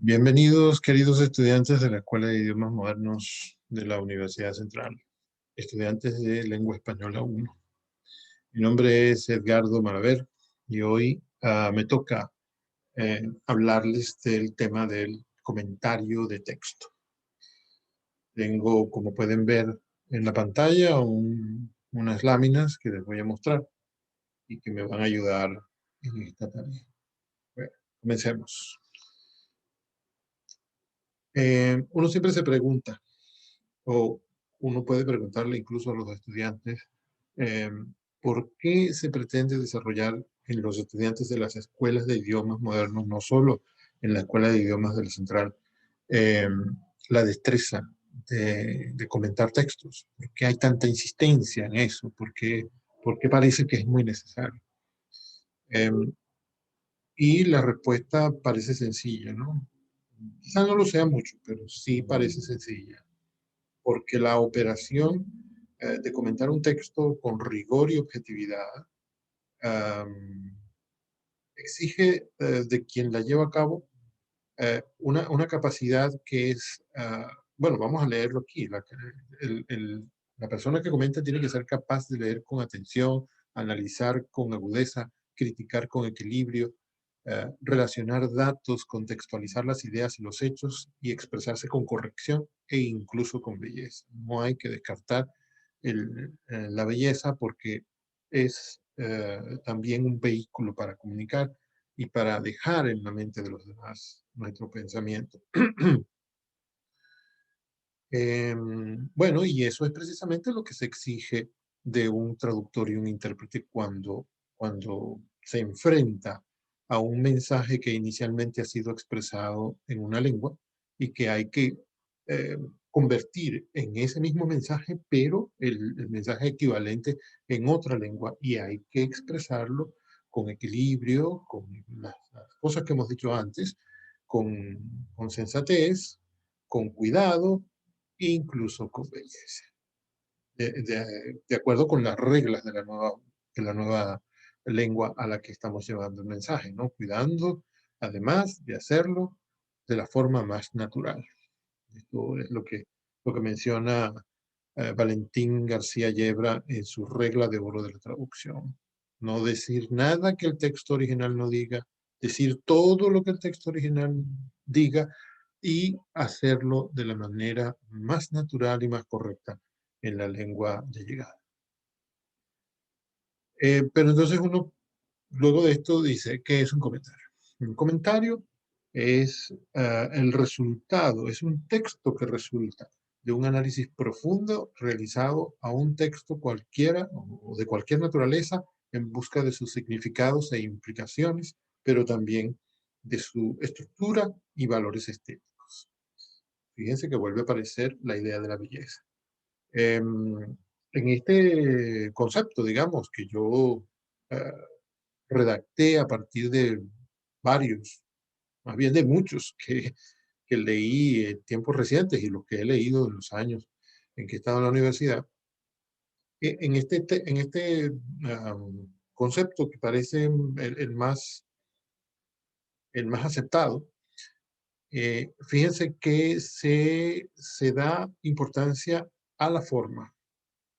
Bienvenidos, queridos estudiantes de la Escuela de Idiomas Modernos de la Universidad Central, estudiantes de Lengua Española 1. Mi nombre es Edgardo Maraver y hoy me toca hablarles del tema del comentario de texto. Tengo, como pueden ver en la pantalla, unas láminas que les voy a mostrar y que me van a ayudar en esta tarea. Bueno, comencemos. Uno siempre se pregunta, o uno puede preguntarle incluso a los estudiantes, eh, ¿por qué se pretende desarrollar en los estudiantes de las escuelas de idiomas modernos, no solo en la Escuela de Idiomas del Central, eh, la destreza de comentar textos? ¿Por qué hay tanta insistencia en eso? ¿Por qué parece que es muy necesario? Eh, y la respuesta parece sencilla, ¿no? Quizá no lo sea mucho, pero sí parece sencilla. Porque la operación de comentar un texto con rigor y objetividad exige de quien la lleva a cabo una capacidad que es, bueno, vamos a leerlo aquí. La persona que comenta tiene que ser capaz de leer con atención, analizar con agudeza, criticar con equilibrio, relacionar datos, contextualizar las ideas y los hechos y expresarse con corrección e incluso con belleza. No hay que descartar la belleza porque es también un vehículo para comunicar y para dejar en la mente de los demás nuestro pensamiento. Bueno, y eso es precisamente lo que se exige de un traductor y un intérprete cuando se enfrenta a un mensaje que inicialmente ha sido expresado en una lengua y que hay que eh, convertir en ese mismo mensaje, pero el mensaje equivalente en otra lengua, y hay que expresarlo con equilibrio, con las cosas que hemos dicho antes, con sensatez, con cuidado, incluso con belleza, de acuerdo con las reglas de la nueva lengua a la que estamos llevando el mensaje, ¿no? Cuidando, además de hacerlo de la forma más natural. Esto es lo que menciona Valentín García Yebra en su regla de oro de la traducción. No decir nada que el texto original no diga, decir todo lo que el texto original diga y hacerlo de la manera más natural y más correcta en la lengua de llegada. Pero entonces uno, luego de esto, dice, ¿qué es un comentario? Un comentario es el resultado, es un texto que resulta de un análisis profundo realizado a un texto cualquiera o de cualquier naturaleza en busca de sus significados e implicaciones, pero también de su estructura y valores estéticos. Fíjense que vuelve a aparecer la idea de la belleza. En este concepto, digamos, que yo eh, redacté a partir de varios, más bien de muchos, que leí en tiempos recientes y los que he leído en los años en que he estado en la universidad. En este concepto que parece el más aceptado, fíjense que se da importancia a la forma,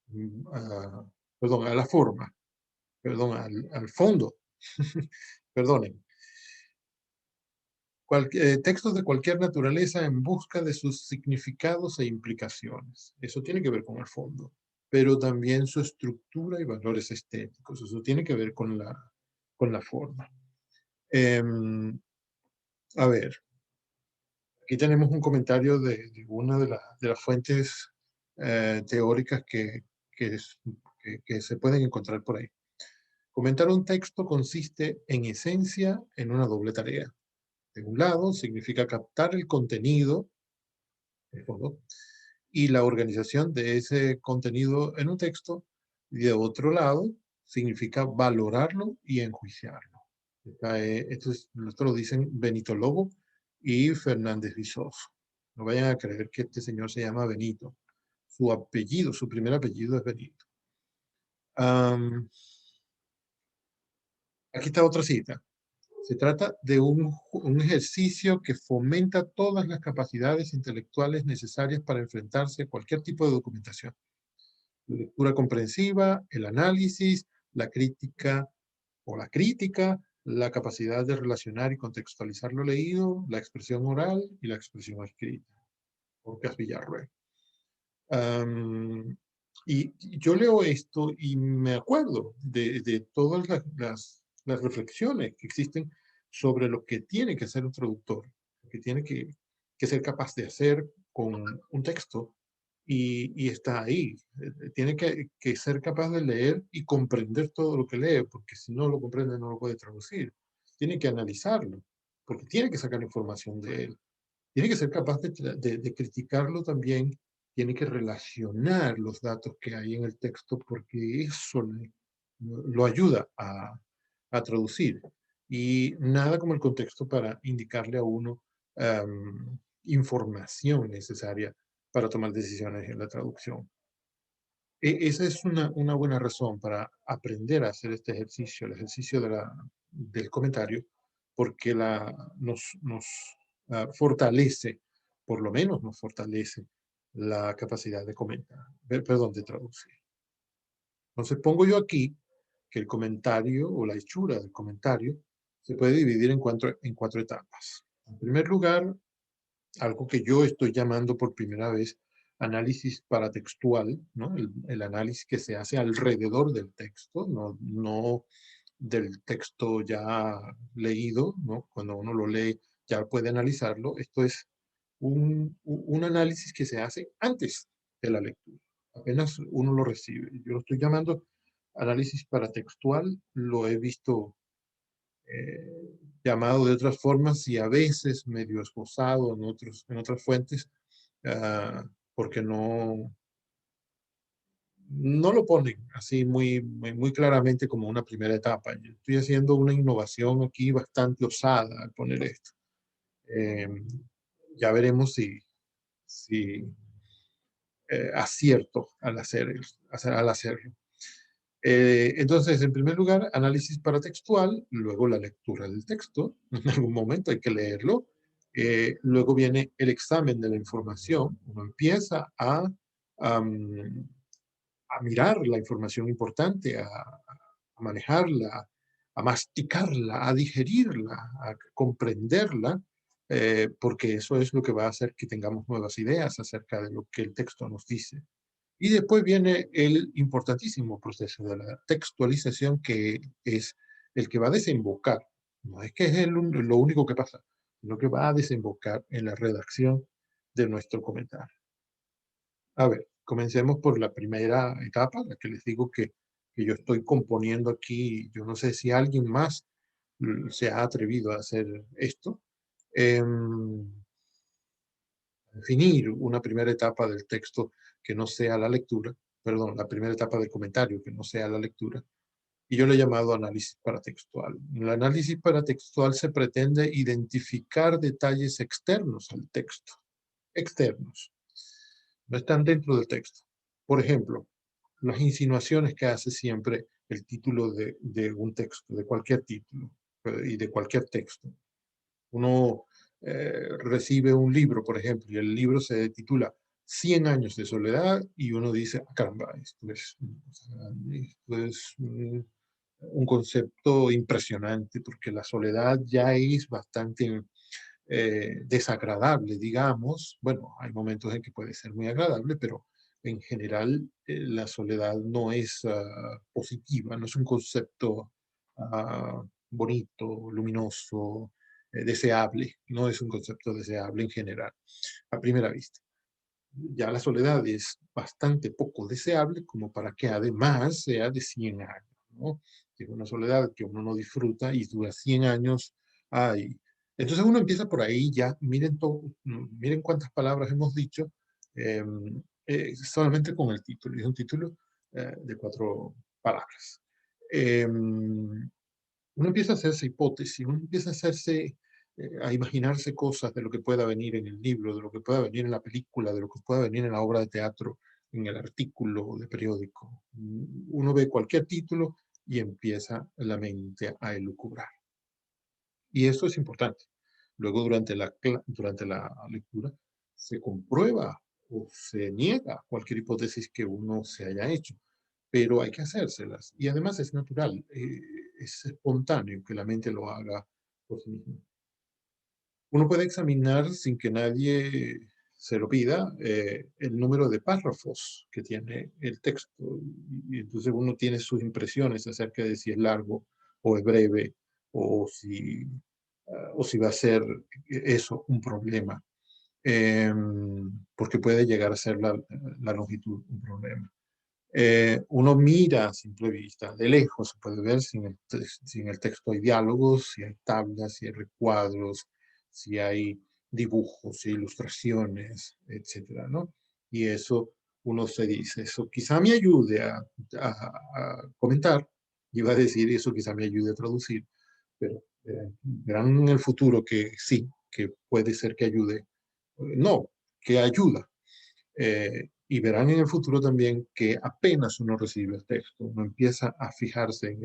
mm, a- perdón, a la forma, perdón, al fondo, perdonen. Textos de cualquier naturaleza en busca de sus significados e implicaciones. Eso tiene que ver con el fondo, pero también su estructura y valores estéticos. Eso tiene que ver con la forma. Em, a ver, aquí tenemos un comentario de una de las fuentes teóricas que se pueden encontrar por ahí. Comentar un texto consiste en esencia en una doble tarea. De un lado, significa captar el contenido, el fondo, y la organización de ese contenido en un texto. Y de otro lado, significa valorarlo y enjuiciarlo. Esto lo dicen Benito Lobo y Fernández Vizoso. No vayan a creer que este señor se llama Benito. Su apellido, su primer apellido es Benito. Aquí está otra cita. Se trata de un ejercicio que fomenta todas las capacidades intelectuales necesarias para enfrentarse a cualquier tipo de documentación. La lectura comprensiva, el análisis, la crítica o la crítica, la capacidad de relacionar y contextualizar lo leído, la expresión oral y la expresión escrita. Orcas Villarroel. Um, y yo leo esto y me acuerdo de todas las reflexiones que existen sobre lo que tiene que hacer un traductor, lo que tiene que ser capaz de hacer con un texto y está ahí. Tiene que ser capaz de leer y comprender todo lo que lee, porque si no lo comprende no lo puede traducir. Tiene que analizarlo, porque tiene que sacar información de él. Tiene que ser capaz de criticarlo también, tiene que relacionar los datos que hay en el texto porque eso lo ayuda a traducir. Y nada como el contexto para indicarle a uno información necesaria para tomar decisiones en la traducción. Esa es una buena razón para aprender a hacer este ejercicio, el ejercicio del comentario, porque nos fortalece, por lo menos nos fortalece la capacidad de comentar, perdón, de traducir. Entonces pongo yo aquí que el comentario o la hechura del comentario se puede dividir en cuatro etapas. En primer lugar, algo que yo estoy llamando por primera vez análisis paratextual, ¿no? El análisis que se hace alrededor del texto, no del texto ya leído, ¿no? Cuando uno lo lee ya puede analizarlo. Esto es un análisis que se hace antes de la lectura, apenas uno lo recibe. Yo lo estoy llamando análisis paratextual, lo he visto llamado de otras formas y a veces medio esbozado en otras fuentes, porque no lo ponen así muy claramente como una primera etapa. Yo estoy haciendo una innovación aquí bastante osada al poner esto. Eh, ya veremos si acierto al hacerlo. Entonces, en primer lugar, análisis paratextual, luego la lectura del texto, en algún momento hay que leerlo, luego viene el examen de la información, uno empieza a mirar la información importante, a manejarla, a masticarla, a digerirla, a comprenderla, porque eso es lo que va a hacer que tengamos nuevas ideas acerca de lo que el texto nos dice. Y después viene el importantísimo proceso de la textualización, que es el que va a desembocar, no es que es lo único que pasa, sino que va a desembocar en la redacción de nuestro comentario. A ver, comencemos por la primera etapa, la que les digo que yo estoy componiendo aquí. Yo no sé si alguien más se ha atrevido a hacer esto. Definir una primera etapa del texto que no sea la lectura, perdón, la primera etapa del comentario que no sea la lectura, y yo le he llamado análisis paratextual. En el análisis paratextual se pretende identificar detalles externos al texto, externos, no están dentro del texto. Por ejemplo, las insinuaciones que hace siempre el título de un texto, de cualquier título y de cualquier texto. Uno recibe un libro, por ejemplo, y el libro se titula 100 años de soledad y uno dice, ah, caramba, esto es un concepto impresionante porque la soledad ya es bastante desagradable, digamos. Bueno, hay momentos en que puede ser muy agradable, pero en general la soledad no es positiva, no es un concepto bonito, luminoso, deseable, no es un concepto deseable en general, a primera vista. Ya la soledad es bastante poco deseable como para que además sea de 100 años, ¿no? Es una soledad que uno no disfruta y dura 100 años. Ay. Entonces uno empieza por ahí ya, miren cuántas palabras hemos dicho eh, solamente con el título. Es un título de 4 palabras. Uno empieza a hacerse hipótesis, uno empieza a imaginarse cosas de lo que pueda venir en el libro, de lo que pueda venir en la película, de lo que pueda venir en la obra de teatro, en el artículo de periódico. Uno ve cualquier título y empieza la mente a elucubrar. Y eso es importante. Luego, durante la lectura, se comprueba o se niega cualquier hipótesis que uno se haya hecho, pero hay que hacérselas. Y además es natural, es espontáneo que la mente lo haga por sí misma. Uno puede examinar sin que nadie se lo pida el número de párrafos que tiene el texto. Y entonces uno tiene sus impresiones acerca de si es largo o es breve o si, o si va a ser eso un problema. Porque puede llegar a ser la longitud un problema. Uno mira a simple vista, de lejos se puede ver si en el texto hay diálogos, si hay tablas, si hay recuadros, si hay dibujos, si hay ilustraciones, etcétera, ¿no? Y eso uno se dice, eso quizá me ayude a comentar, iba a decir eso quizá me ayude a traducir, pero verán en el futuro que sí, que puede ser que ayude, no, que ayuda, y verán en el futuro también que apenas uno recibe el texto, uno empieza a fijarse en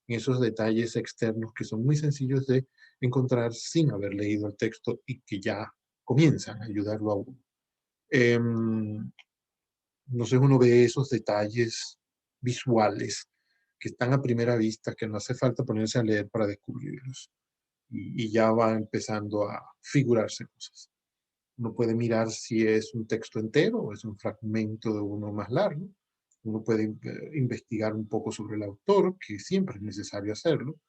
esos detalles externos que son muy sencillos de encontrar sin haber leído el texto y que ya comienzan a ayudarlo a uno. No sé, uno ve esos detalles visuales que están a primera vista, que no hace falta ponerse a leer para descubrirlos. Y ya va empezando a figurarse cosas. Uno puede mirar si es un texto entero o es un fragmento de uno más largo. Uno puede investigar un poco sobre el autor, que siempre es necesario hacerlo,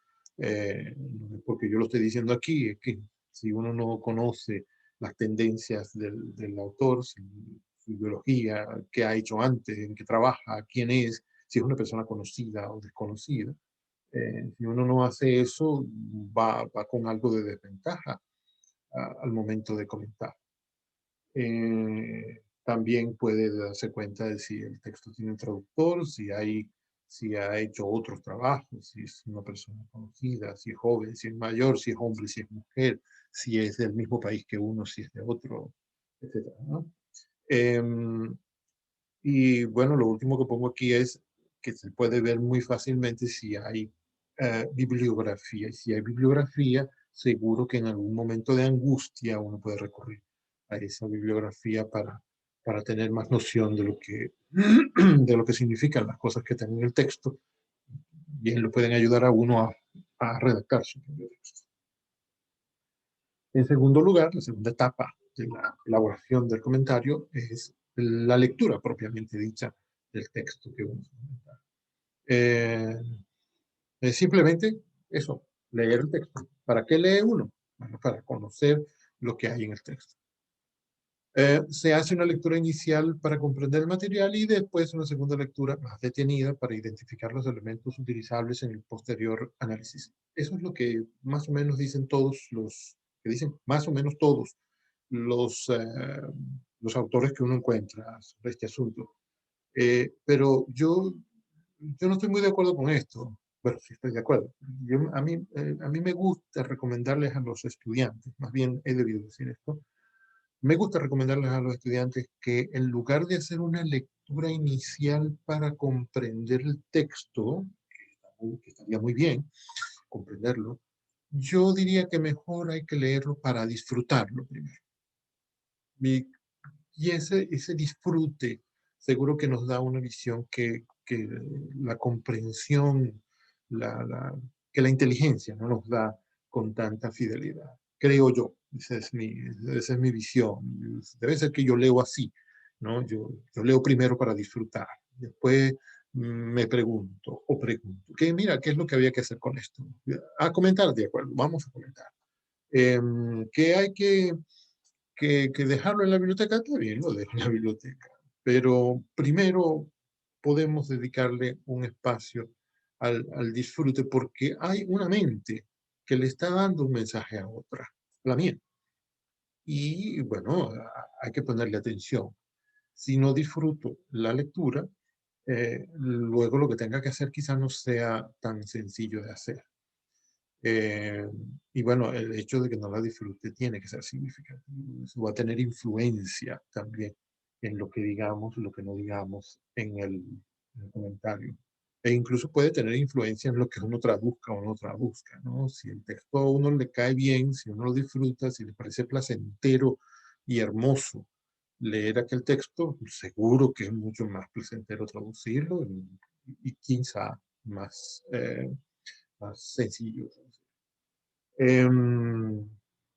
porque yo lo estoy diciendo aquí, es que si uno no conoce las tendencias del autor, su ideología, qué ha hecho antes, en qué trabaja, quién es, si es una persona conocida o desconocida, si uno no hace eso, va con algo de desventaja al momento de comentar. También puede darse cuenta de si el texto tiene un traductor, si ha hecho otros trabajos, si es una persona conocida, si es joven, si es mayor, si es hombre, si es mujer, si es del mismo país que uno, si es de otro, etcétera, ¿no? Y bueno, lo último que pongo aquí es que se puede ver muy fácilmente si hay bibliografía. Y si hay bibliografía, seguro que en algún momento de angustia uno puede recurrir a esa bibliografía para tener más noción de de lo que significan las cosas que están en el texto. Bien, lo pueden ayudar a uno a redactar su propio texto. En segundo lugar, la segunda etapa de la elaboración del comentario es la lectura propiamente dicha del texto que vamos a comentar. Es simplemente eso, leer el texto. ¿Para qué lee uno? Bueno, para conocer lo que hay en el texto. Se hace una lectura inicial para comprender el material y después una segunda lectura más detenida para identificar los elementos utilizables en el posterior análisis. Eso es lo que más o menos dicen todos que dicen más o menos todos los, eh, los autores que uno encuentra sobre este asunto. Pero yo no estoy muy de acuerdo con esto. Bueno, sí estoy de acuerdo. A mí me gusta recomendarles a los estudiantes, más bien he debido decir esto, me gusta recomendarles a los estudiantes que en lugar de hacer una lectura inicial para comprender el texto, que estaría muy bien comprenderlo, yo diría que mejor hay que leerlo para disfrutarlo primero. Y, y ese disfrute seguro que nos da una visión que la comprensión, que la inteligencia no nos da con tanta fidelidad. Creo yo, esa es mi visión. Debe ser que yo leo así, ¿no? Yo leo primero para disfrutar, después me pregunto o pregunto, que mira, ¿qué es lo que había que hacer con esto? A comentar, de acuerdo, vamos a comentar. ¿Qué hay que dejarlo en la biblioteca? Está bien, lo dejo en la biblioteca. Pero primero podemos dedicarle un espacio al disfrute porque hay una mente que le está dando un mensaje a otra, la mía. Y bueno, hay que ponerle atención. Si no disfruto la lectura, luego lo que tenga que hacer quizá no sea tan sencillo de hacer. Eh, y bueno, el hecho de que no la disfrute tiene que ser significativo. Eso va a tener influencia también en lo que digamos, lo que no digamos en el comentario. E incluso puede tener influencia en lo que uno traduzca o no traduzca, ¿no? Si el texto a uno le cae bien, si uno lo disfruta, si le parece placentero y hermoso leer aquel texto, seguro que es mucho más placentero traducirlo y quizá más, más sencillo. Em,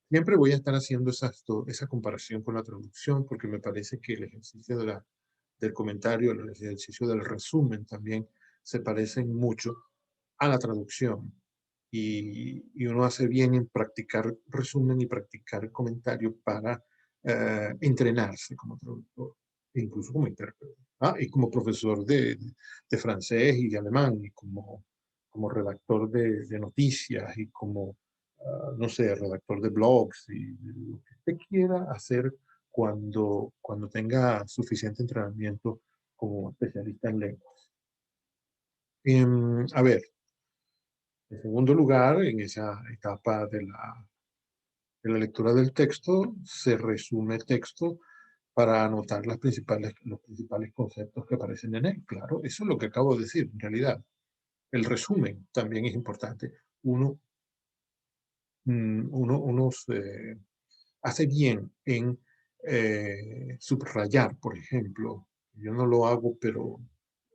Siempre voy a estar haciendo esa comparación con la traducción porque me parece que el ejercicio del comentario, el ejercicio del resumen también se parecen mucho a la traducción. Y uno hace bien en practicar resumen y practicar comentario para entrenarse como traductor, e incluso como intérprete. Y como profesor de francés y de alemán, y como redactor de noticias, y como, no sé, redactor de blogs, y lo que usted quiera hacer cuando tenga suficiente entrenamiento como especialista en lengua. A ver, en segundo lugar, en esa etapa de la lectura del texto, se resume el texto para anotar los principales conceptos que aparecen en él. Claro, eso es lo que acabo de decir, en realidad. El resumen también es importante. Uno hace bien en subrayar, por ejemplo. Yo no lo hago, pero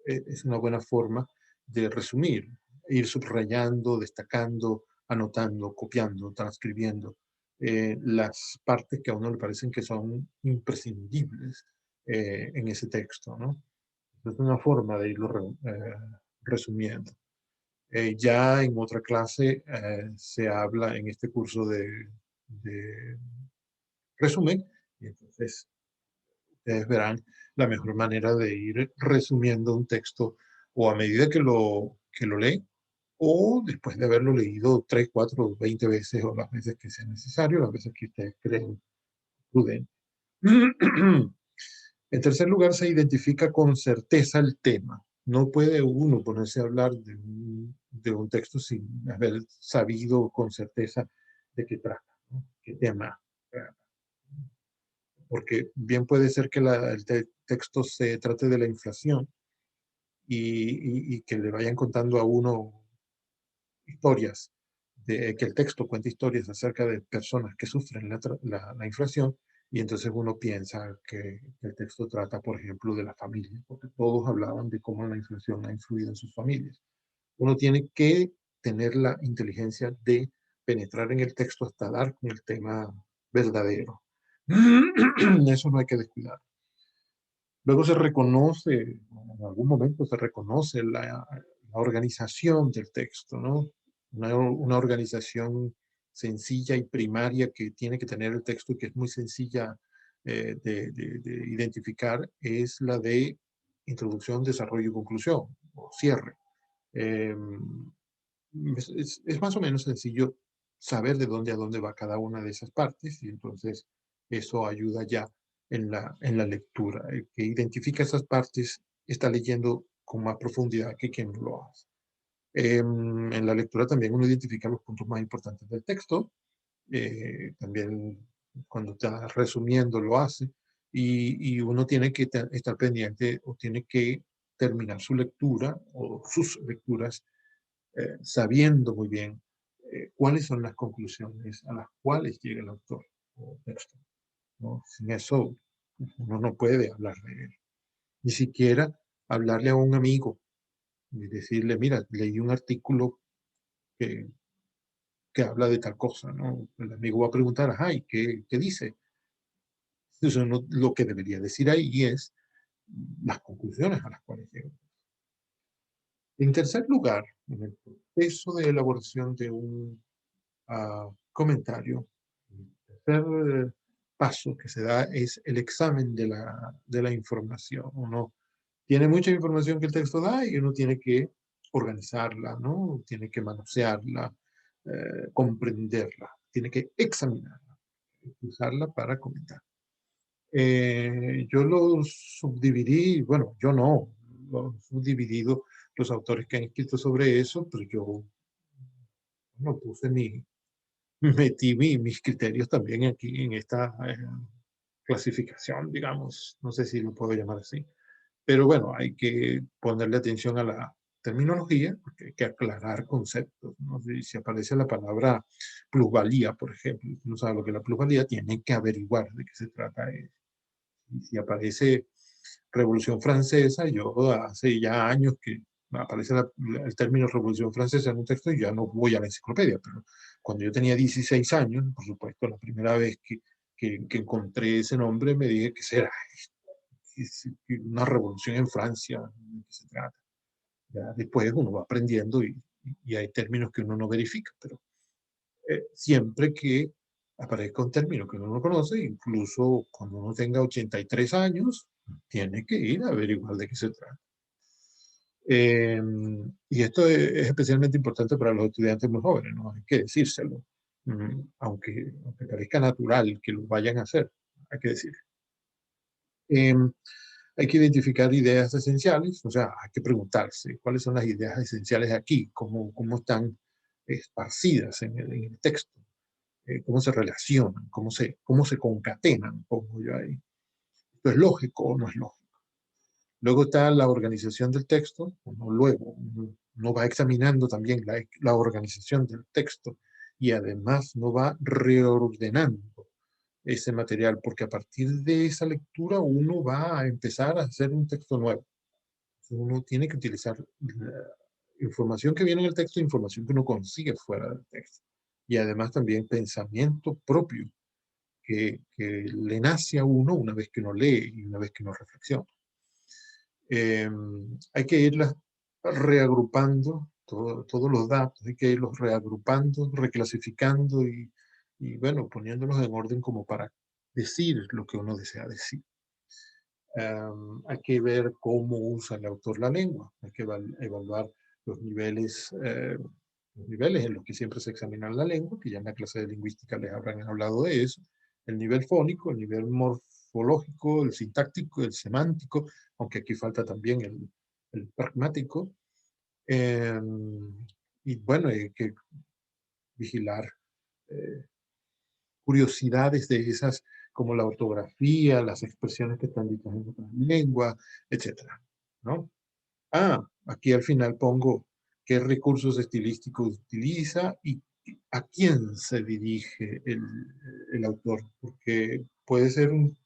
es una buena forma de resumir, ir subrayando, destacando, anotando, copiando, transcribiendo las partes que a uno le parecen que son imprescindibles en ese texto, ¿no? Es una forma de irlo resumiendo. Ya en otra clase se habla en este curso de resumen, y entonces ustedes verán la mejor manera de ir resumiendo un texto o a medida que lo leen o después de haberlo leído 3, 4, 20 veces o las veces que sea necesario, las veces que ustedes creen prudente. En tercer lugar, se identifica con certeza el tema. No puede uno ponerse a hablar de un texto sin haber sabido con certeza de qué trata, ¿no? Qué tema trata. Porque bien puede ser que el texto se trate de la inflación y que le vayan contando a uno historias, que el texto cuente historias acerca de personas que sufren la inflación, y entonces uno piensa que el texto trata, por ejemplo, de la familia, porque todos hablaban de cómo la inflación ha influido en sus familias. Uno tiene que tener la inteligencia de penetrar en el texto hasta dar con el tema verdadero. Eso no hay que descuidar. Luego se reconoce, en algún momento se reconoce la organización del texto, ¿no? Una organización sencilla y primaria que tiene que tener el texto y que es muy sencilla de identificar es la de introducción, desarrollo y conclusión, o cierre. Eh, es más o menos sencillo saber de dónde a dónde va cada una de esas partes y entonces eso ayuda ya en la lectura. El que identifica esas partes está leyendo con más profundidad que quien no lo hace. En la lectura también uno identifica los puntos más importantes del texto. También cuando está resumiendo lo hace. Y uno tiene que estar pendiente o tiene que terminar su lectura o sus lecturas sabiendo muy bien cuáles son las conclusiones a las cuales llega el autor o texto, ¿no? Sin eso uno no puede hablar de él. Ni siquiera hablarle a un amigo y decirle, mira, leí un artículo que, que habla de tal cosa, ¿no? El amigo va a preguntar, ajá, ¿y qué dice? Entonces lo que debería decir ahí es las conclusiones a las cuales llega. En tercer lugar, en el proceso de elaboración de un comentario, el tercer paso que se da es el examen de la información. Uno tiene mucha información que el texto da y uno tiene que organizarla, ¿no? Tiene que manosearla, comprenderla, tiene que examinarla, usarla para comentar. Yo lo subdividí, bueno, yo no, lo he subdividido los autores que han escrito sobre eso, pero yo no puse metí mis criterios también aquí en esta clasificación, digamos, no sé si lo puedo llamar así, pero bueno, hay que ponerle atención terminología, porque hay que aclarar conceptos, ¿no? Si aparece la palabra plusvalía, por ejemplo, no sabe lo que es la plusvalía, tiene que averiguar de qué se trata eso. Y si aparece Revolución Francesa, yo hace ya años que aparece el término Revolución Francesa en un texto y ya no voy a la enciclopedia, pero cuando yo tenía 16 años, por supuesto, la primera vez que encontré ese nombre me dije, ¿qué será? Es una revolución en Francia, ¿de qué se trata? Ya después uno va aprendiendo y hay términos que uno no verifica, pero siempre que aparezca un término que uno no conoce, incluso cuando uno tenga 83 años, tiene que ir a averiguar de qué se trata. Y esto es especialmente importante para los estudiantes muy jóvenes, ¿no? Hay que decírselo, aunque parezca natural que lo vayan a hacer, hay que decir. Hay que identificar ideas esenciales, o sea, hay que preguntarse cuáles son las ideas esenciales aquí, cómo están esparcidas en el texto, cómo se relacionan, cómo se concatenan, pongo yo ahí. ¿Esto es lógico o no es lógico? Luego está la organización del texto, uno va examinando también la organización del texto y además no va reordenando ese material, porque a partir de esa lectura uno va a empezar a hacer un texto nuevo. Uno tiene que utilizar la información que viene en el texto, información que uno consigue fuera del texto. Y además también pensamiento propio que le nace a uno una vez que uno lee y una vez que uno reflexiona. Hay que irlas reagrupando, todos los datos, hay que irlos reagrupando, reclasificando y bueno, poniéndolos en orden como para decir lo que uno desea decir. Hay que ver cómo usa el autor la lengua, hay que evaluar los niveles en los que siempre se examina la lengua, que ya en la clase de lingüística les habrán hablado de eso, el nivel fónico, el nivel morfológico, el sintáctico, el semántico, aunque aquí falta también el pragmático. Eh, y bueno, hay que vigilar eh, curiosidades de esas, como la ortografía, las expresiones que están dichas en otras lenguas, etcétera, ¿no? Aquí al final pongo qué recursos estilísticos utiliza y a quién se dirige el autor, porque puede ser un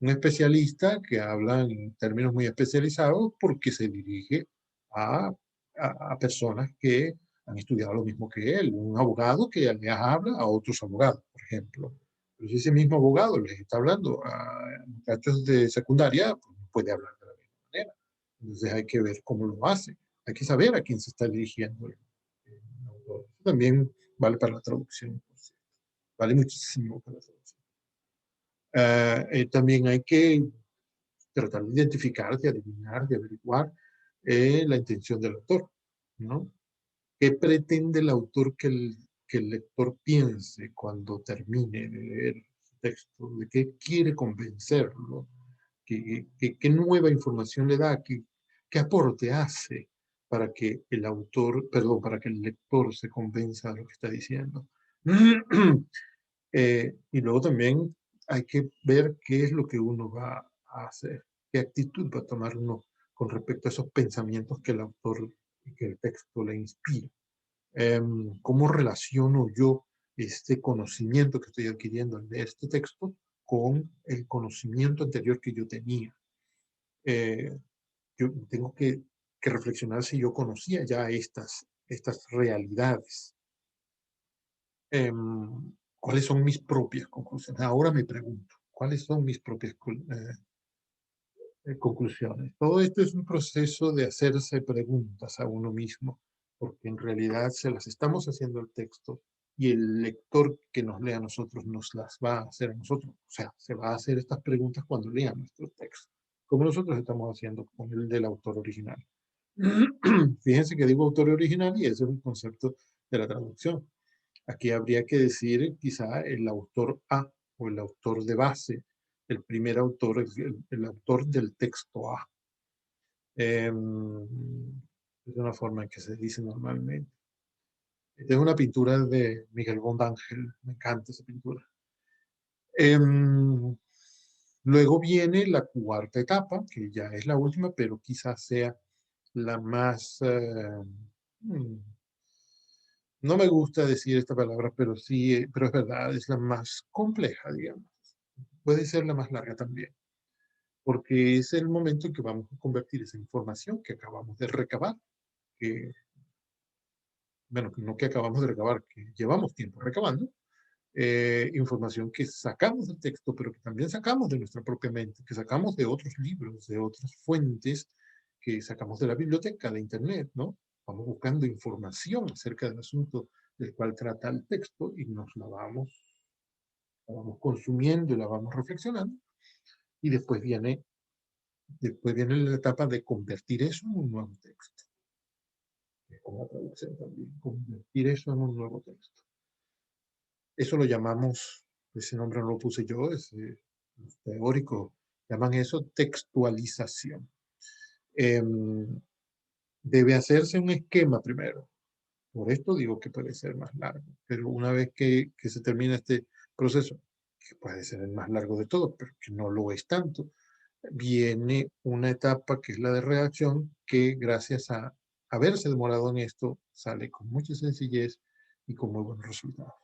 especialista que habla en términos muy especializados porque se dirige a, a personas que han estudiado lo mismo que él, un abogado que les habla a otros abogados, por ejemplo. Pero si ese mismo abogado les está hablando a muchachos de secundaria, pues no puede hablar de la misma manera. Entonces hay que ver cómo lo hace. Hay que saber a quién se está dirigiendo el autor. Eso también vale para la traducción, por cierto. Vale muchísimo para la traducción. También hay que tratar de identificar, de adivinar, de averiguar la intención del autor, ¿no? ¿Qué pretende el autor que el lector piense cuando termine de leer el texto? ¿De qué quiere convencerlo? ¿Qué nueva información le da? ¿Qué aporte hace para que el autor, perdón, para que el lector se convenza de lo que está diciendo? Y luego también hay que ver qué es lo que uno va a hacer, qué actitud va a tomar uno con respecto a esos pensamientos que el autor y que el texto le inspira. ¿Cómo relaciono yo este conocimiento que estoy adquiriendo de este texto con el conocimiento anterior que yo tenía? Eh, yo tengo que reflexionar si yo conocía ya estas realidades. ¿Cuáles son mis propias conclusiones? Ahora me pregunto, ¿cuáles son mis propias conclusiones? Todo esto es un proceso de hacerse preguntas a uno mismo, porque en realidad se las estamos haciendo al texto y el lector que nos lea a nosotros nos las va a hacer a nosotros. O sea, se va a hacer estas preguntas cuando lea nuestro texto, como nosotros estamos haciendo con el del autor original. Fíjense que digo autor original y ese es un concepto de la traducción. Aquí habría que decir quizá el autor A o el autor de base, el primer autor, el autor del texto A. Es una forma en que se dice normalmente. Esta es una pintura de Miguel Ángel, me encanta esa pintura. Luego viene la cuarta etapa, que ya es la última, pero quizás sea la más, mm, no me gusta decir esta palabra, pero sí, pero es verdad, es la más compleja, digamos. Puede ser la más larga también, porque es el momento en que vamos a convertir esa información que acabamos de recabar, que, bueno, no que acabamos de recabar, que llevamos tiempo recabando, información que sacamos del texto, pero que también sacamos de nuestra propia mente, que sacamos de otros libros, de otras fuentes, que sacamos de la biblioteca, de Internet, ¿no? Vamos buscando información acerca del asunto del cual trata el texto y nos la vamos consumiendo y la vamos reflexionando. Y después viene la etapa de convertir eso en un nuevo texto. Con la traducción también, convertir eso en un nuevo texto. Eso lo llamamos, ese nombre no lo puse yo, los teóricos llaman eso textualización. Debe hacerse un esquema primero. Por esto digo que puede ser más largo, pero una vez que se termina este proceso, que puede ser el más largo de todos, pero que no lo es tanto, viene una etapa que es la de redacción, que gracias a haberse demorado en esto, sale con mucha sencillez y con muy buenos resultados.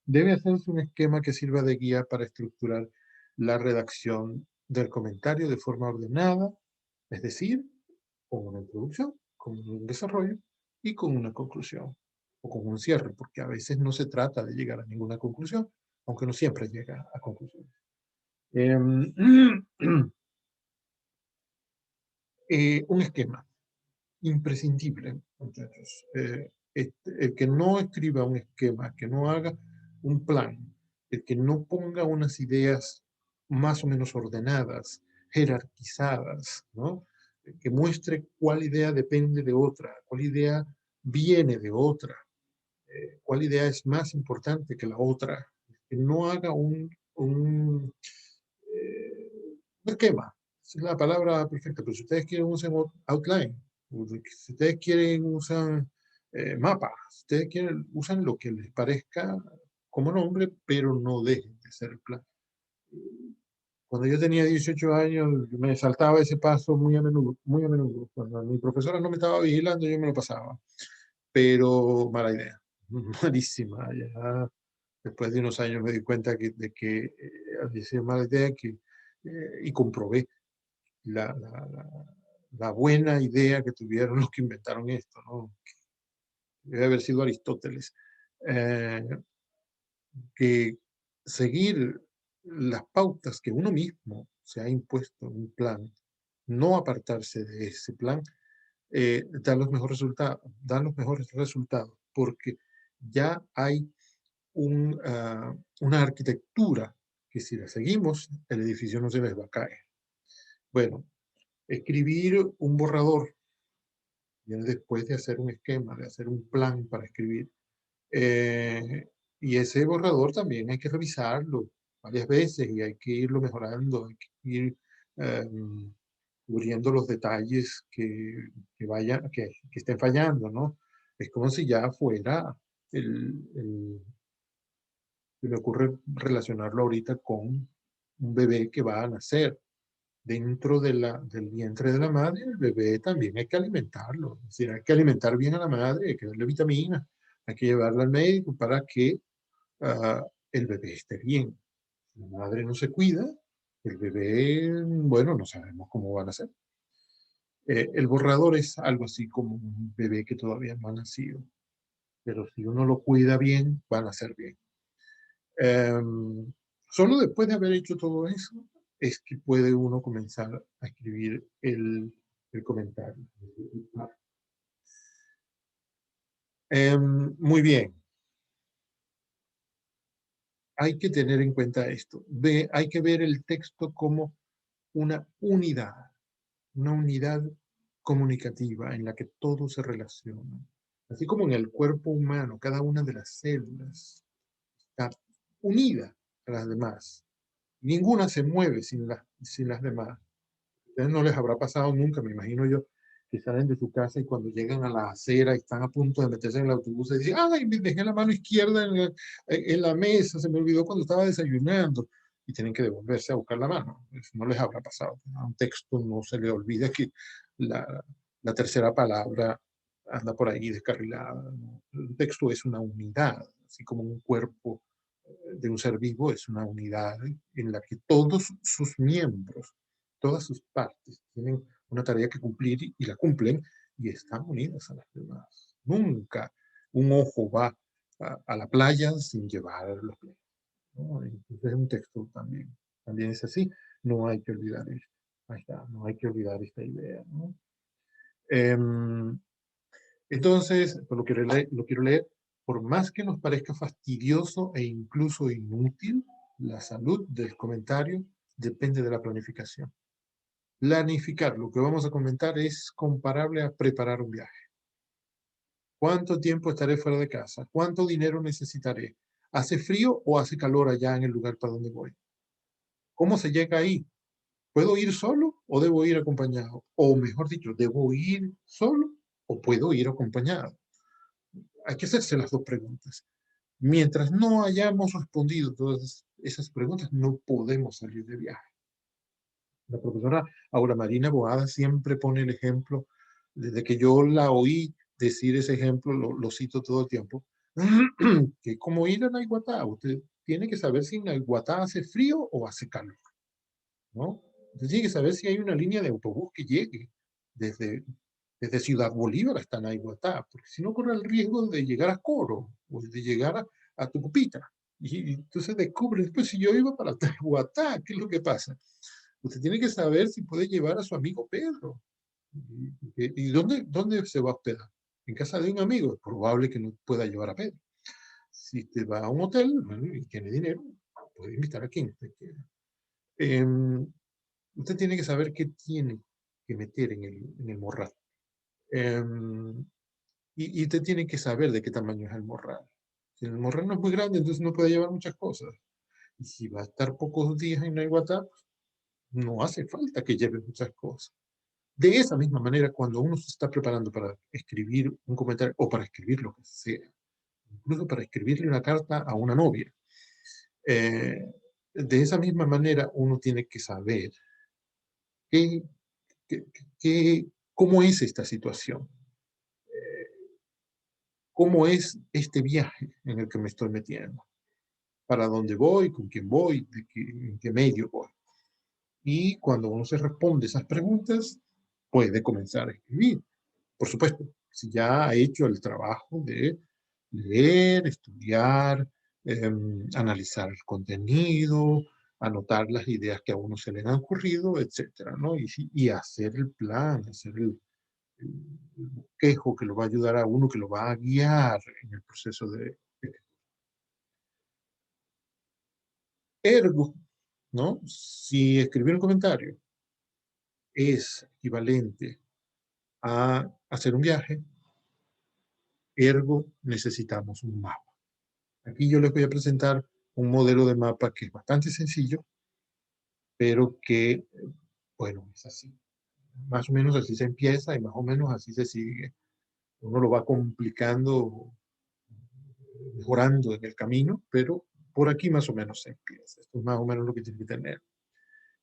Debe hacerse un esquema que sirva de guía para estructurar la redacción del comentario de forma ordenada, es decir, con una introducción, con un desarrollo y con una conclusión o con un cierre, porque a veces no se trata de llegar a ninguna conclusión, aunque no siempre llega a conclusiones. Un esquema imprescindible, muchachos. El que no escriba un esquema, que no haga un plan, el que no ponga unas ideas más o menos ordenadas, jerarquizadas, ¿no? Que muestre cuál idea depende de otra, cuál idea viene de otra, cuál idea es más importante que la otra, que no haga un esquema, esa es la palabra perfecta, pero si ustedes quieren usen outline, si ustedes quieren usan mapas, si ustedes quieren usan lo que les parezca como nombre, pero no dejen de ser el plan. Cuando yo tenía 18 años, me saltaba ese paso muy a menudo, muy a menudo. Cuando mi profesora no me estaba vigilando, yo me lo pasaba. Pero mala idea, malísima. Ya después de unos años me di cuenta de que había sido mala idea y comprobé la, la, la, la, buena idea que tuvieron los que inventaron esto, ¿no? Debe haber sido Aristóteles, eh, que seguir las pautas que uno mismo se ha impuesto en un plan, no apartarse de ese plan, dan los mejores resultados, porque ya hay una arquitectura que si la seguimos, el edificio no se les va a caer. Bueno, escribir un borrador viene después de hacer un esquema, de hacer un plan para escribir. Y ese borrador también hay que revisarlo varias veces y hay que irlo mejorando, hay que ir cubriendo los detalles que estén fallando, ¿no? Es como si ya fuera se me ocurre relacionarlo ahorita con un bebé que va a nacer dentro del vientre de la madre. El bebé también hay que alimentarlo, es decir, hay que alimentar bien a la madre, hay que darle vitaminas, hay que llevarla al médico para que el bebé esté bien. Si la madre no se cuida, el bebé, bueno, no sabemos cómo van a ser. El borrador es algo así como un bebé que todavía no ha nacido, pero si uno lo cuida bien, van a ser bien. Solo después de haber hecho todo eso, es que puede uno comenzar a escribir el comentario. Muy bien. Hay que tener en cuenta esto. Hay que ver el texto como una unidad comunicativa en la que todo se relaciona. Así como en el cuerpo humano, cada una de las células está unida a las demás. Ninguna se mueve sin las demás. A ustedes no les habrá pasado nunca, me imagino yo, que salen de su casa y cuando llegan a la acera y están a punto de meterse en el autobús y dicen, ay, me dejé la mano izquierda en la mesa, se me olvidó cuando estaba desayunando. y tienen que devolverse a buscar la mano. Eso no les habrá pasado. A un texto no se le olvida que la, la tercera palabra anda por ahí descarrilada, ¿no? El texto es una unidad, así como un cuerpo de un ser vivo es una unidad en la que todos sus miembros, todas sus partes tienen una tarea que cumplir y la cumplen y están unidas a las demás. Nunca un ojo va a la playa sin llevar los pies, ¿no? Entonces un texto también es así. No hay que olvidar esto. Ahí está, no hay que olvidar esta idea, ¿no? Em, entonces, pues lo quiero leer. Por más que nos parezca fastidioso e incluso inútil, la salud del comentario depende de la planificación. Planificar, lo que vamos a comentar, es comparable a preparar un viaje. ¿Cuánto tiempo estaré fuera de casa? ¿Cuánto dinero necesitaré? ¿Hace frío o hace calor allá en el lugar para donde voy? ¿Cómo se llega ahí? ¿Puedo ir solo o debo ir acompañado? O mejor dicho, ¿debo ir solo o puedo ir acompañado? Hay que hacerse las dos preguntas. Mientras no hayamos respondido todas esas preguntas, no podemos salir de viaje. La profesora Aura Marina Boada siempre pone el ejemplo, desde que yo la oí decir ese ejemplo, lo cito todo el tiempo, que es como ir a Naiguatá. Usted tiene que saber si en Naiguatá hace frío o hace calor, ¿no? Usted tiene que saber si hay una línea de autobús que llegue desde, desde Ciudad Bolívar hasta Naiguatá, porque si no corre el riesgo de llegar a Coro o de llegar a Tucupita. Y entonces descubre, después si yo iba para Naiguatá, ¿qué es lo que pasa? Usted tiene que saber si puede llevar a su amigo Pedro. ¿Y dónde se va a hospedar? En casa de un amigo. Es probable que no pueda llevar a Pedro. Si usted va a un hotel, bueno, y tiene dinero, puede invitar a quien usted quiera. Eh, Usted tiene que saber qué tiene que meter en el morral. Eh, y usted tiene que saber de qué tamaño es el morral. Si el morral no es muy grande, entonces no puede llevar muchas cosas. Y si va a estar pocos días en el WhatsApp, no hace falta que lleve muchas cosas. De esa misma manera, cuando uno se está preparando para escribir un comentario o para escribir lo que sea, incluso para escribirle una carta a una novia, eh, de esa misma manera uno tiene que saber qué, cómo es esta situación, cómo es este viaje en el que me estoy metiendo, para dónde voy, con quién voy, en qué medio voy. Y cuando uno se responde esas preguntas, puede comenzar a escribir. Por supuesto, si ya ha hecho el trabajo de leer, estudiar, analizar el contenido, anotar las ideas que a uno se le han ocurrido, etcétera, ¿no? Y hacer el plan, hacer el bosquejo que lo va a ayudar a uno, que lo va a guiar en el proceso de ergo, ¿no? Si escribir un comentario es equivalente a hacer un viaje, ergo necesitamos un mapa. Aquí yo les voy a presentar un modelo de mapa que es bastante sencillo, pero que, bueno, es así. Más o menos así se empieza y más o menos así se sigue. Uno lo va complicando, mejorando en el camino, pero por aquí más o menos se empieza. Esto es más o menos lo que tiene que tener.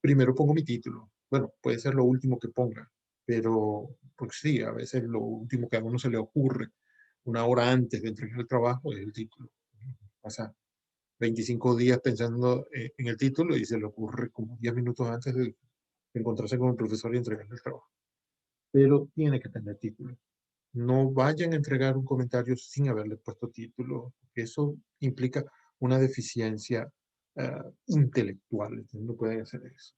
Primero pongo mi título. Bueno, puede ser lo último que ponga, pero porque sí, a veces lo último que a uno se le ocurre una hora antes de entregar el trabajo es el título. Pasa 25 días pensando en el título y se le ocurre como 10 minutos antes de encontrarse con el profesor y entregarle el trabajo. Pero tiene que tener título. No vayan a entregar un comentario sin haberle puesto título, porque eso implica una deficiencia intelectual. Entonces no pueden hacer eso.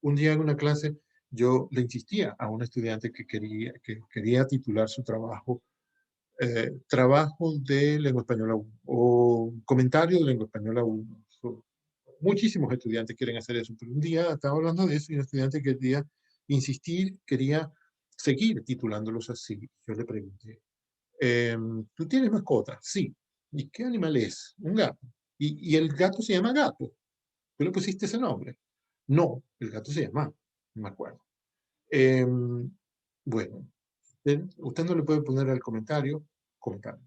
Un día en una clase yo le insistía a un estudiante que quería titular su trabajo trabajo de lengua española 1 o comentario de lengua española 1. Muchísimos estudiantes quieren hacer eso, pero un día estaba hablando de eso y un estudiante quería insistir, quería seguir titulándolos así. Yo le pregunté, ¿tú tienes mascota? Sí. ¿Y qué animal es? Un gato. ¿Y el gato se llama gato? ¿Tú le pusiste ese nombre? No, el gato se llama, no me acuerdo. Eh, bueno, usted no le puede poner al comentario, comentario.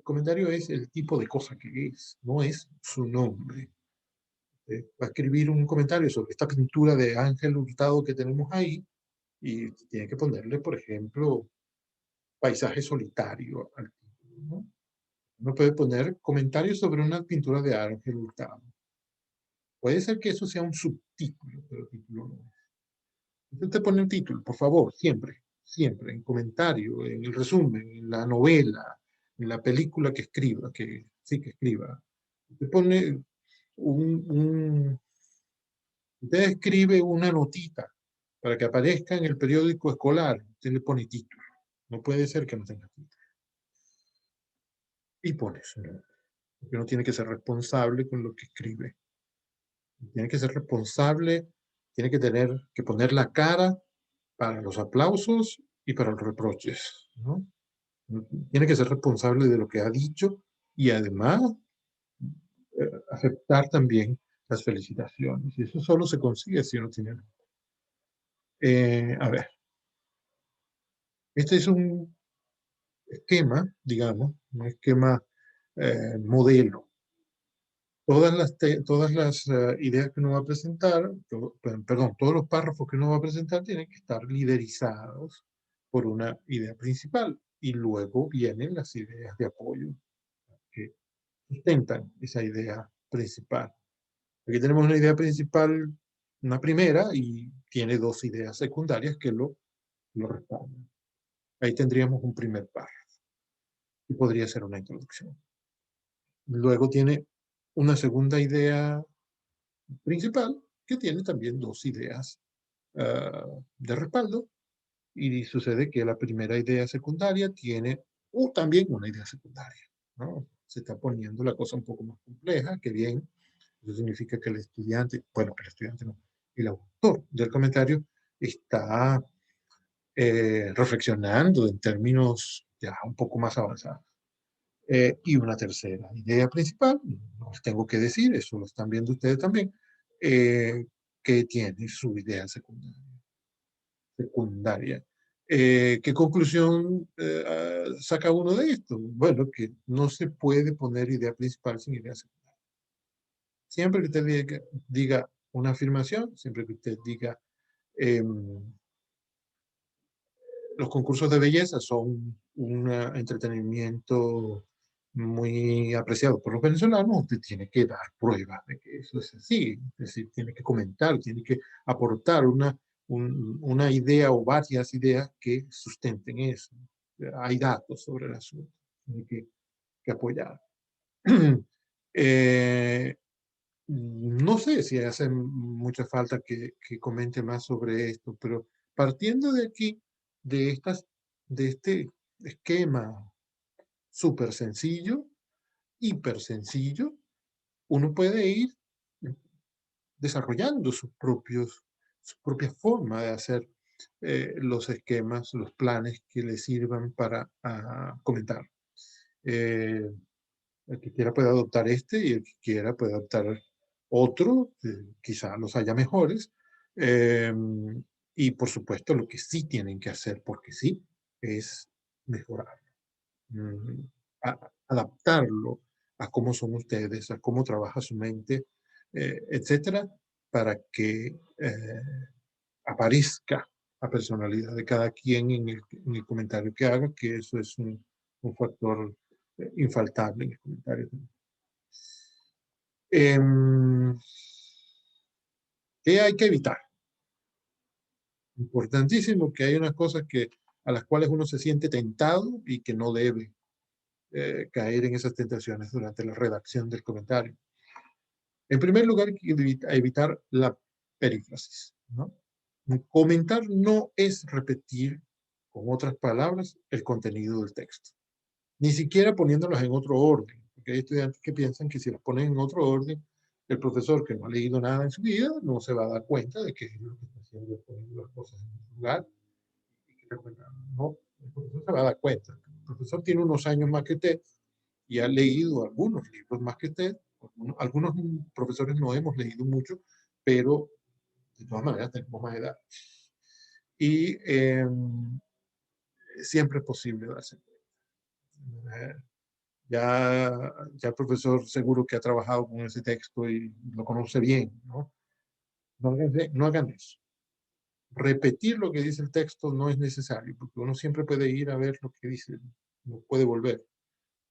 Comentario es el tipo de cosa que es, no es su nombre. Va a escribir un comentario sobre esta pintura de Ángel Hurtado que tenemos ahí y tiene que ponerle, por ejemplo, paisaje solitario al título, ¿no? Uno puede poner comentarios sobre una pintura de Ángel Hurtado. Puede ser que eso sea un subtítulo, pero el título no es. Usted te pone un título, por favor, siempre, siempre, en comentario, en el resumen, en la novela, en la película que escriba, que sí que escriba. Usted pone un, usted escribe una notita para que aparezca en el periódico escolar, usted le pone título. No puede ser que no tenga título. Y pone su nombre. Porque uno tiene que ser responsable con lo que escribe. Tiene que ser responsable, tiene que tener que poner la cara para los aplausos y para los reproches, ¿no? Tiene que ser responsable de lo que ha dicho y además aceptar también las felicitaciones. Y eso solo se consigue si uno tiene... a ver, este es un esquema, digamos, un esquema modelo. Todas las ideas que uno va a presentar, perdón, todos los párrafos que uno va a presentar tienen que estar liderizados por una idea principal y luego vienen las ideas de apoyo que sustentan esa idea principal. Aquí tenemos una idea principal, una primera, y tiene dos ideas secundarias que lo respaldan. Ahí tendríamos un primer párrafo y podría ser una introducción. Luego tiene una segunda idea principal que tiene también dos ideas de respaldo y sucede que la primera idea secundaria tiene también una idea secundaria, ¿no? Se está poniendo la cosa un poco más compleja, que bien, eso significa que el estudiante, bueno, que el estudiante no, el autor del comentario está reflexionando en términos ya un poco más avanzados. Y una tercera idea principal, no les tengo que decir, eso lo están viendo ustedes también, que tiene su idea secundaria. ¿Qué conclusión saca uno de esto? Bueno, que no se puede poner idea principal sin idea secundaria. Siempre que usted diga una afirmación, siempre que usted diga eh, los concursos de belleza son un entretenimiento muy apreciado por los venezolanos, usted tiene que dar pruebas de que eso es así, es decir, tiene que comentar, tiene que aportar una idea o varias ideas que sustenten eso. Hay datos sobre el asunto, tiene que apoyar. eh, no sé si hace mucha falta que comente más sobre esto, pero partiendo de aquí, de, estas, de este esquema súper sencillo, hiper sencillo, uno puede ir desarrollando su propia forma de hacer los esquemas, los planes que le sirvan para comentar. Eh, el que quiera puede adoptar este y el que quiera puede adoptar otro, quizá los haya mejores. Eh, y por supuesto lo que sí tienen que hacer, porque sí, es mejorar, mm, adaptarlo a cómo son ustedes, a cómo trabaja su mente, etcétera, para que aparezca la personalidad de cada quien en el comentario que haga, que eso es un factor infaltable en el comentario. ¿Qué hay que evitar? Importantísimo que hay unas cosas a las cuales uno se siente tentado y que no debe caer en esas tentaciones durante la redacción del comentario. En primer lugar, hay que evitar la perífrasis, ¿no? Comentar no es repetir, con otras palabras, el contenido del texto, ni siquiera poniéndolas en otro orden, porque hay estudiantes que piensan que si las ponen en otro orden, el profesor que no ha leído nada en su vida no se va a dar cuenta de que lo que está haciendo es poniendo las cosas en su lugar. No, el profesor se va a dar cuenta. El profesor tiene unos años más que usted y ha leído algunos libros más que usted. Algunos profesores no hemos leído mucho, pero de todas maneras tenemos más edad. Y siempre es posible darse cuenta. ya el profesor seguro que ha trabajado con ese texto y lo conoce bien, ¿no? No hagan eso. Repetir lo que dice el texto no es necesario, porque uno siempre puede ir a ver lo que dice, no puede volver.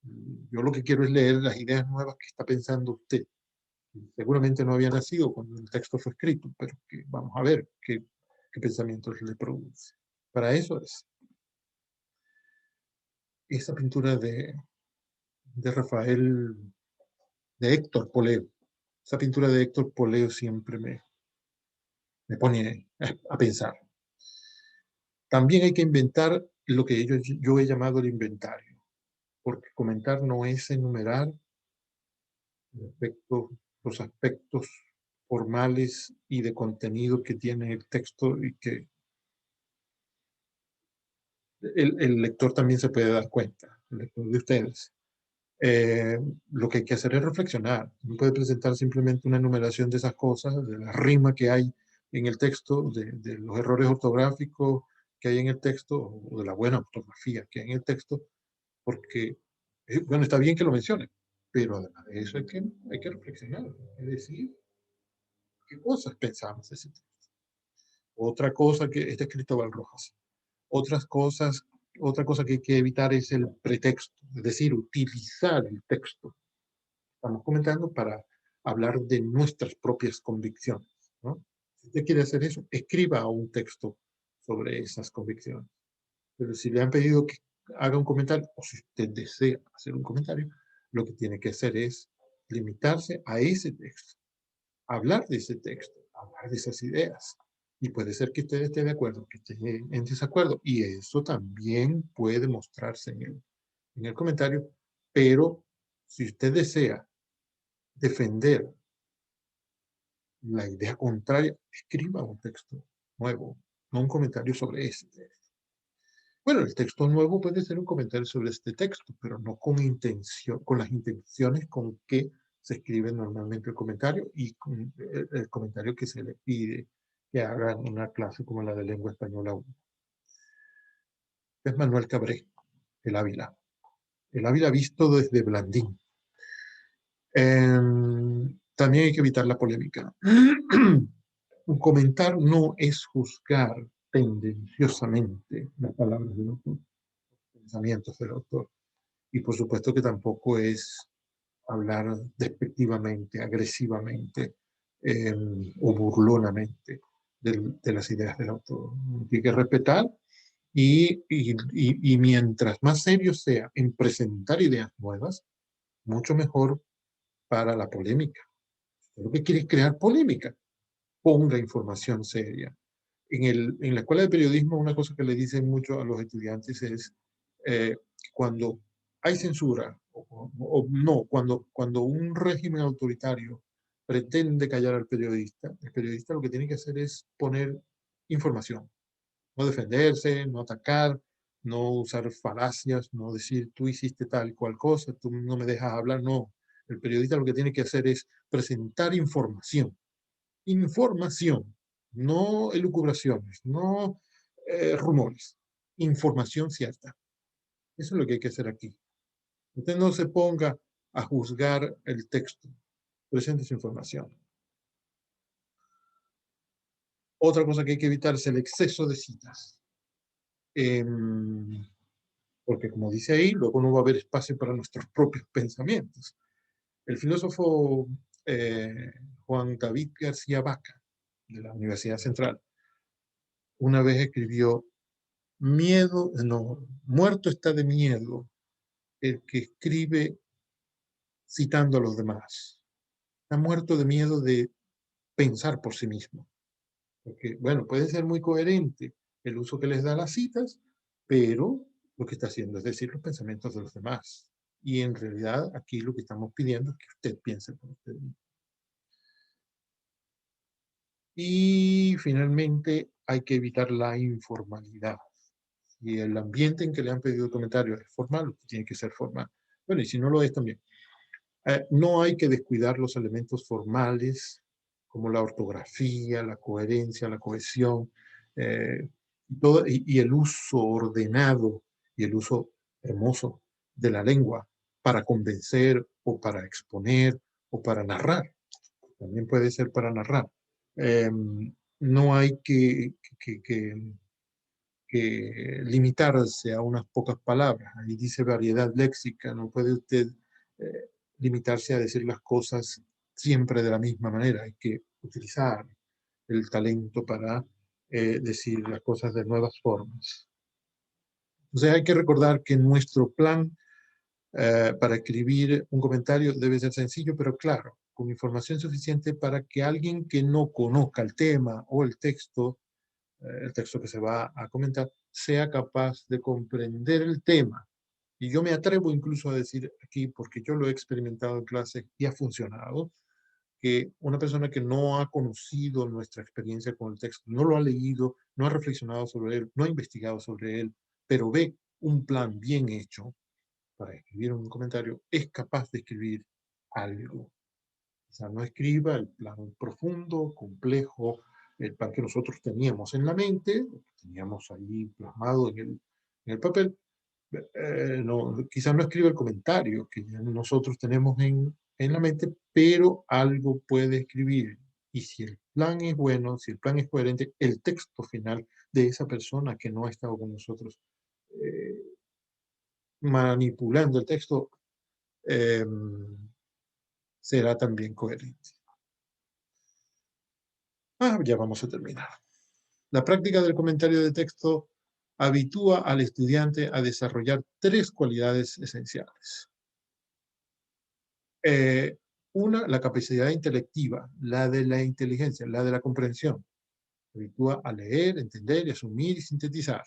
Yo lo que quiero es leer las ideas nuevas que está pensando usted. Seguramente no había nacido cuando el texto fue escrito, pero que vamos a ver qué pensamientos le produce. Para eso es esa pintura de Rafael, de Héctor Poleo. Esa pintura de Héctor Poleo siempre me pone a pensar. También hay que inventar lo que yo he llamado el inventario, porque comentar no es enumerar los aspectos formales y de contenido que tiene el texto y que el lector también se puede dar cuenta, el lector de ustedes. Lo que hay que hacer es reflexionar. No puede presentar simplemente una enumeración de esas cosas, de la rima que hay en el texto, de los errores ortográficos que hay en el texto, o de la buena ortografía que hay en el texto, porque, bueno, está bien que lo mencione, pero además de eso hay que reflexionar, es decir, qué cosas pensamos de ese texto. Otra cosa que este Cristóbal Rojas. Otras cosas, otra cosa que hay que evitar es el pretexto, es decir, utilizar el texto. Estamos comentando para hablar de nuestras propias convicciones, ¿no? Si usted quiere hacer eso, escriba un texto sobre esas convicciones. Pero si le han pedido que haga un comentario, o si usted desea hacer un comentario, lo que tiene que hacer es limitarse a ese texto, hablar de ese texto, hablar de esas ideas. Y puede ser que usted esté de acuerdo, que esté en desacuerdo, y eso también puede mostrarse en el comentario, pero si usted desea defender la idea contraria, escriba un texto nuevo, no un comentario sobre este. Bueno, el texto nuevo puede ser un comentario sobre este texto, pero no con intención, con las intenciones con que se escribe normalmente el comentario y con el comentario que se le pide que haga en una clase como la de lengua española 1. Es Manuel Cabré, el Ávila. El Ávila visto desde Blandín. También hay que evitar la polémica. Un comentar no es juzgar tendenciosamente las palabras del autor, los pensamientos del autor. Y por supuesto que tampoco es hablar despectivamente, agresivamente o burlonamente de las ideas del autor. Hay que respetar y mientras más serio sea en presentar ideas nuevas, mucho mejor para la polémica. Lo que quiere es crear polémica. Ponga información seria. En la escuela de periodismo, una cosa que le dicen mucho a los estudiantes es cuando hay censura, o no, cuando un régimen autoritario pretende callar al periodista, el periodista lo que tiene que hacer es poner información, no defenderse, no atacar, no usar falacias, no decir tú hiciste tal y cual cosa, tú no me dejas hablar, no. El periodista lo que tiene que hacer es presentar información, información, no elucubraciones, no rumores, información cierta. Eso es lo que hay que hacer aquí. Usted no se ponga a juzgar el texto, presente su información. Otra cosa que hay que evitar es el exceso de citas. Porque como dice ahí, luego no va a haber espacio para nuestros propios pensamientos. El filósofo Juan David García Vaca, de la Universidad Central, una vez escribió, miedo, no, muerto está de miedo el que escribe citando a los demás. Está muerto de miedo de pensar por sí mismo. Porque, bueno, puede ser muy coherente el uso que les da las citas, pero lo que está haciendo es decir los pensamientos de los demás. Y en realidad aquí lo que estamos pidiendo es que usted piense por usted mismo. Y finalmente hay que evitar la informalidad. Si el ambiente en que le han pedido comentarios es formal, usted tiene que ser formal. Bueno, y si no lo es también. No hay que descuidar los elementos formales como la ortografía, la coherencia, la cohesión, eh, y el uso ordenado y el uso hermoso de la lengua, para convencer o para exponer o para narrar. También puede ser para narrar. No hay que limitarse a unas pocas palabras. Ahí dice variedad léxica, no puede usted eh, limitarse a decir las cosas siempre de la misma manera. Hay que utilizar el talento para decir las cosas de nuevas formas. Entonces hay que recordar que nuestro plan para escribir un comentario debe ser sencillo, pero claro, con información suficiente para que alguien que no conozca el tema o el texto que se va a comentar, sea capaz de comprender el tema. Y yo me atrevo incluso a decir aquí, porque yo lo he experimentado en clase y ha funcionado, que una persona que no ha conocido nuestra experiencia con el texto, no lo ha leído, no ha reflexionado sobre él, no ha investigado sobre él, pero ve un plan bien hecho para escribir un comentario, es capaz de escribir algo. O sea, no escriba el plan profundo, complejo, el plan que nosotros teníamos en la mente, teníamos ahí plasmado en el papel. No, quizás no escriba el comentario que nosotros tenemos en la mente, pero algo puede escribir. Y si el plan es bueno, si el plan es coherente, el texto final de esa persona que no ha estado con nosotros eh, manipulando el texto eh, será también coherente. Ya vamos a terminar. La práctica del comentario de texto habitúa al estudiante a desarrollar tres cualidades esenciales. Eh, una, la capacidad intelectiva, la de la inteligencia, la de la comprensión. Habitúa a leer, entender, y asumir y sintetizar.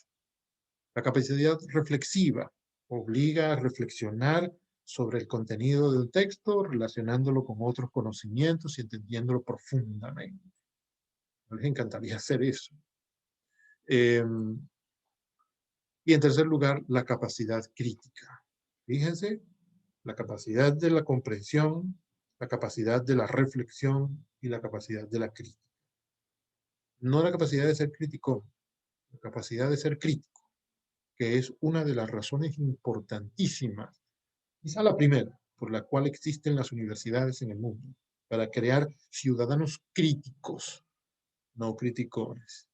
La capacidad reflexiva obliga a reflexionar sobre el contenido del texto, relacionándolo con otros conocimientos y entendiéndolo profundamente. Les encantaría hacer eso. Eh, y en tercer lugar, la capacidad crítica. Fíjense, la capacidad de la comprensión, la capacidad de la reflexión y la capacidad de la crítica. No la capacidad de ser crítico, la capacidad de ser crítico, que es una de las razones importantísimas, quizá la primera, por la cual existen las universidades en el mundo, para crear ciudadanos críticos, no criticones.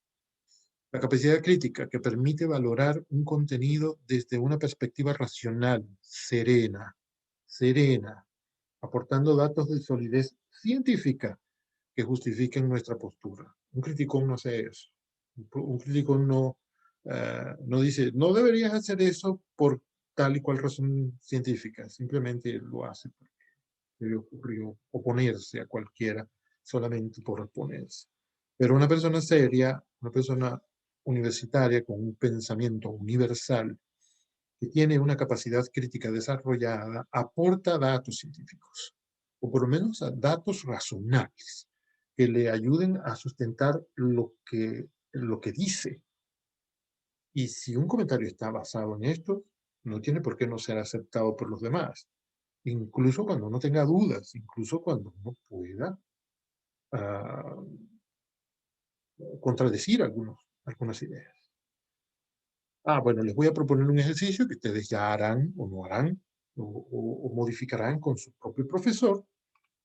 La capacidad crítica que permite valorar un contenido desde una perspectiva racional, serena, aportando datos de solidez científica que justifiquen nuestra postura. Un criticón no hace eso. Un criticón no dice, no deberías hacer eso por tal y cual razón científica, simplemente lo hace porque le ocurrió oponerse a cualquiera solamente por oponerse. Pero una persona seria, una persona universitaria con un pensamiento universal, que tiene una capacidad crítica desarrollada, aporta datos científicos, o por lo menos datos razonables, que le ayuden a sustentar lo que dice. Y si un comentario está basado en esto, no tiene por qué no ser aceptado por los demás, incluso cuando no tenga dudas, incluso cuando no pueda uh, contradecir algunas ideas. Bueno, les voy a proponer un ejercicio que ustedes ya harán o no harán o modificarán con su propio profesor,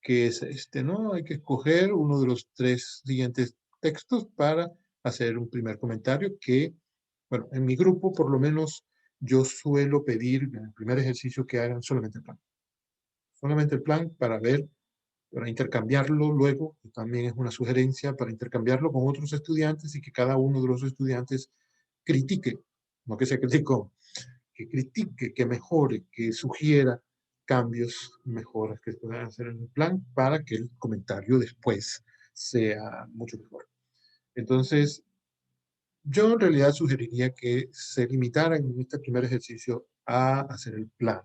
que es este, ¿no? Hay que escoger uno de los tres siguientes textos para hacer un primer comentario que, bueno, en mi grupo por lo menos yo suelo pedir en el primer ejercicio que hagan solamente el plan. Solamente el plan para ver, para intercambiarlo luego, que también es una sugerencia para intercambiarlo con otros estudiantes y que cada uno de los estudiantes critique, no que sea crítico, que critique, que mejore, que sugiera cambios, mejoras que se puedan hacer en el plan para que el comentario después sea mucho mejor. Entonces, yo en realidad sugeriría que se limitaran en este primer ejercicio a hacer el plan.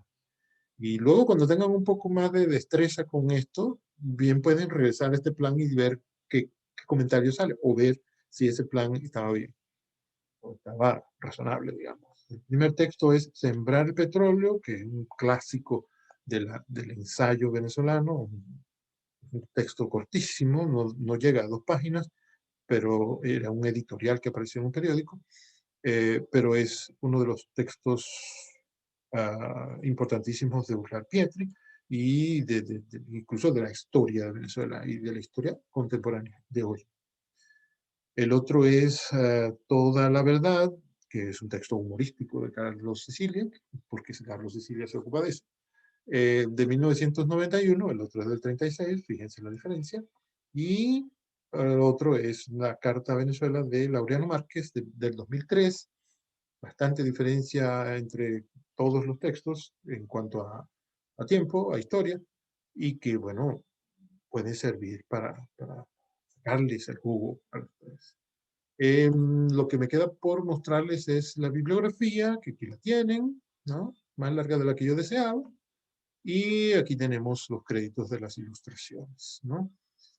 Y luego cuando tengan un poco más de destreza con esto, bien pueden regresar a este plan y ver qué comentario sale o ver si ese plan estaba bien o estaba razonable, digamos. El primer texto es Sembrar el petróleo, que es un clásico del ensayo venezolano, un texto cortísimo, no llega a 2 páginas, pero era un editorial que apareció en un periódico, pero es uno de los textos importantísimos de Urlar Pietri y incluso de la historia de Venezuela y de la historia contemporánea de hoy. El otro es Toda la verdad, que es un texto humorístico de Carlos Cecilia, porque Carlos Cecilia se ocupa de eso. De 1991, el otro es del 36, fíjense la diferencia. Y el otro es la Carta a Venezuela de Laureano Márquez del 2003. Bastante diferencia entre todos los textos en cuanto a tiempo, a historia, y que, bueno, puede servir para sacarles el jugo a ustedes. Lo que me queda por mostrarles es la bibliografía, que aquí la tienen, ¿no? Más larga de la que yo deseaba. Y aquí tenemos los créditos de las ilustraciones, ¿no?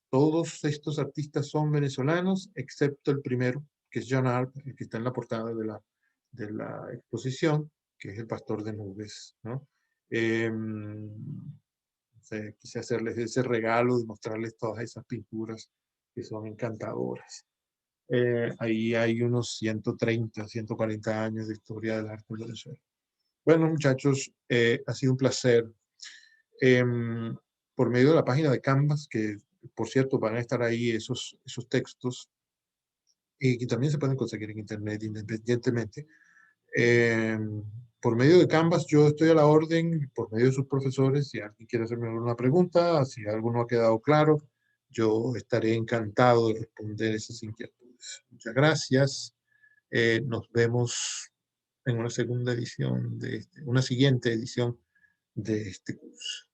Todos estos artistas son venezolanos, excepto el primero, que es John Arp, el que está en la portada de la exposición, que es el Pastor de Nubes, ¿no? Quise hacerles ese regalo de mostrarles todas esas pinturas que son encantadoras. Ahí hay unos 130, 140 años de historia del arte en Venezuela. Bueno, muchachos, ha sido un placer. Por medio de la página de Canvas, que por cierto van a estar ahí esos textos, y que también se pueden conseguir en internet independientemente. Por medio de Canvas yo estoy a la orden, por medio de sus profesores, si alguien quiere hacerme alguna pregunta, si algo no ha quedado claro, yo estaré encantado de responder esas inquietudes. Muchas gracias. Nos vemos en una segunda edición una siguiente edición de este curso.